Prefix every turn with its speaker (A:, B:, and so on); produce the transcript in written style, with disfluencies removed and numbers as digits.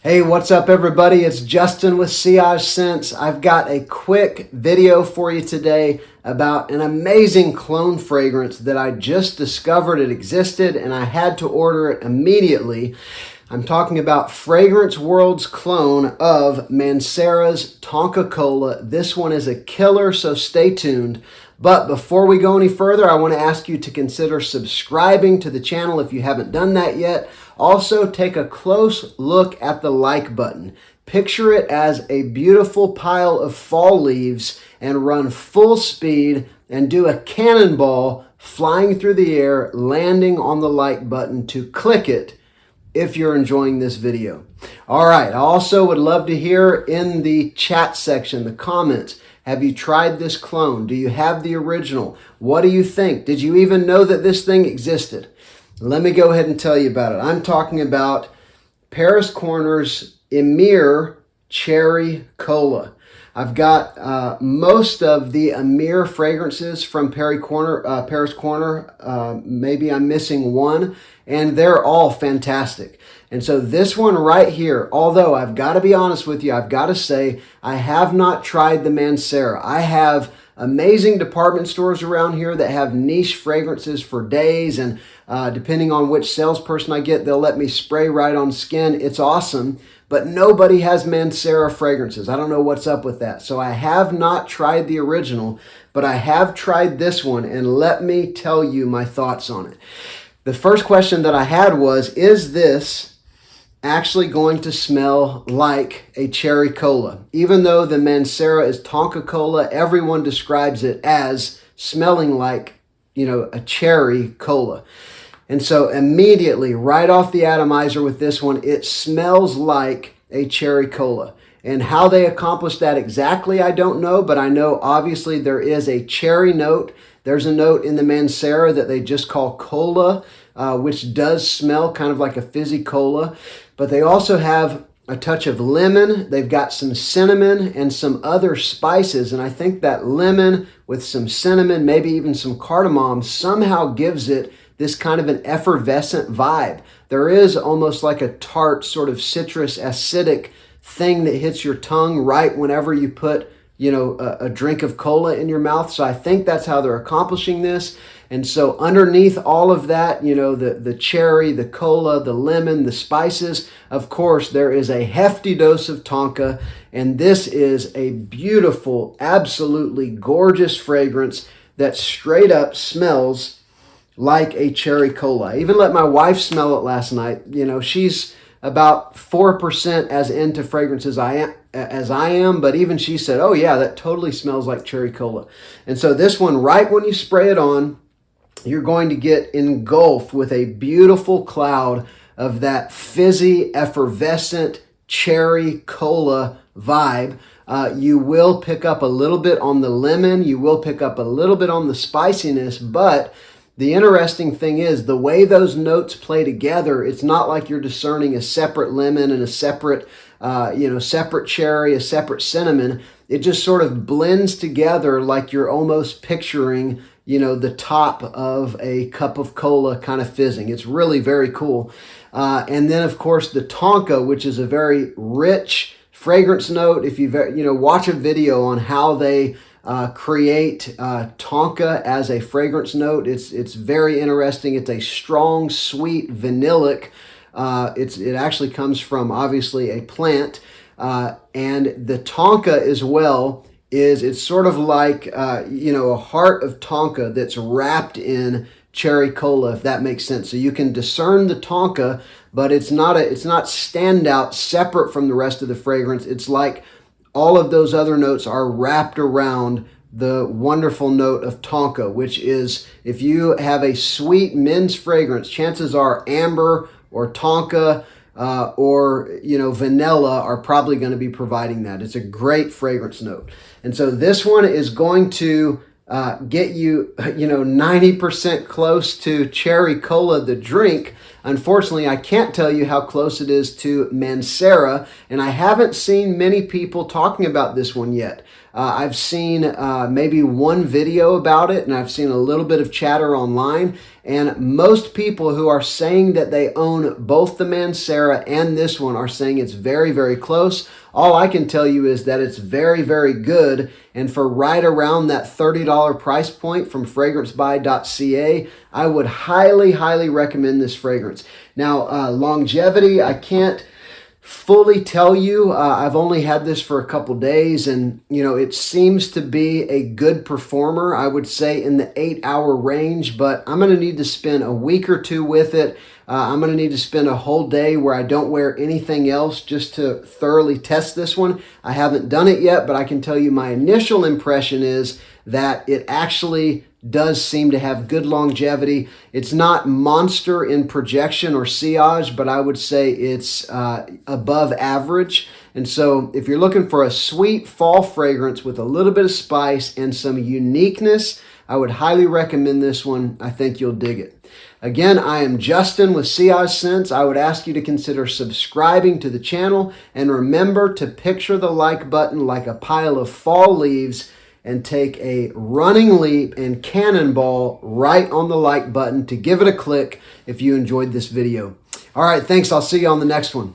A: Hey, what's up everybody? It's Justin with SILLAGE Scents. I've got a quick video for you today about an amazing clone fragrance that I just discovered it existed and I had to order it immediately. I'm talking about Fragrance World's clone of Mancera's Tonka Cola. This one is a killer, so stay tuned. But before we go any further, I want to ask you to consider subscribing to the channel if you haven't done that yet. Also, take a close look at the like button. Picture it as a beautiful pile of fall leaves and run full speed and do a cannonball flying through the air, landing on the like button to click it if you're enjoying this video. All right, I also would love to hear in the chat section, the comments, have you tried this clone? Do you have the original? What do you think? Did you even know that this thing existed? Let me go ahead and tell you about it. I'm talking about Paris Corner's EMIR Cherry Cola. I've got most of the EMIR fragrances from Paris Corner. Maybe I'm missing one, and they're all fantastic. And so this one right here, although I've got to be honest with you, I've got to say I have not tried the Mancera. I have amazing department stores around here that have niche fragrances for days, and depending on which salesperson I get, they'll let me spray right on skin. It's awesome, but nobody has Mancera fragrances. I don't know what's up with that. So I have not tried the original, but I have tried this one, and let me tell you my thoughts on it. The first question that I had was, is this actually going to smell like a cherry cola? Even though the Mancera is Tonka Cola, everyone describes it as smelling like, a cherry cola. And so immediately, right off the atomizer with this one, it smells like a cherry cola. And how they accomplished that exactly, I don't know, but I know obviously there is a cherry note. There's a note in the Mancera that they just call cola, which does smell kind of like a fizzy cola. But they also have a touch of lemon. They've got some cinnamon and some other spices. And I think that lemon with some cinnamon, maybe even some cardamom, somehow gives it this kind of an effervescent vibe. There is almost like a tart, sort of citrus acidic thing that hits your tongue right whenever you put a drink of cola in your mouth. So I think that's how they're accomplishing this. And so underneath all of that, the cherry, the cola, the lemon, the spices, of course, there is a hefty dose of Tonka. And this is a beautiful, absolutely gorgeous fragrance that straight up smells like a cherry cola. I even let my wife smell it last night. She's about 4% as into fragrances as I am, but even she said, oh yeah, that totally smells like cherry cola. And so this one, right when you spray it on, you're going to get engulfed with a beautiful cloud of that fizzy, effervescent cherry cola vibe. You will pick up a little bit on the lemon, you will pick up a little bit on the spiciness, but the interesting thing is the way those notes play together, it's not like you're discerning a separate lemon and a separate, separate cherry, a separate cinnamon. It just sort of blends together like you're almost picturing, the top of a cup of cola kind of fizzing. It's really very cool. And then, of course, the Tonka, which is a very rich fragrance note. If you've, watch a video on how they create Tonka as a fragrance note. It's very interesting. It's a strong, sweet, vanillic. It actually comes from obviously a plant, and the Tonka as well it's sort of like a heart of Tonka that's wrapped in cherry cola, if that makes sense. So you can discern the Tonka, but it's not standout separate from the rest of the fragrance. It's like all of those other notes are wrapped around the wonderful note of Tonka, which is, if you have a sweet men's fragrance, chances are amber or Tonka or vanilla are probably going to be providing that. It's a great fragrance note. And so this one is going to get you, 90% close to cherry cola, the drink. Unfortunately, I can't tell you how close it is to Mancera, and I haven't seen many people talking about this one yet. I've seen maybe one video about it, and I've seen a little bit of chatter online. And most people who are saying that they own both the Mancera and this one are saying it's very, very close. All I can tell you is that it's very, very good. And for right around that $30 price point from fragrancebuy.ca, I would highly, highly recommend this fragrance. Now, longevity, I can't fully tell you. I've only had this for a couple days, and it seems to be a good performer. I would say in the 8-hour range, but I'm going to need to spend a week or two with it. I'm going to need to spend a whole day where I don't wear anything else just to thoroughly test this one. I haven't done it yet, but I can tell you my initial impression is that it actually does seem to have good longevity. It's not monster in projection or sillage, but I would say it's above average. And so if you're looking for a sweet fall fragrance with a little bit of spice and some uniqueness, I would highly recommend this one. I think you'll dig it. Again, I am Justin with Sillage Scents. I would ask you to consider subscribing to the channel, and remember to picture the like button like a pile of fall leaves and take a running leap and cannonball right on the like button to give it a click if you enjoyed this video. All right, thanks. I'll see you on the next one.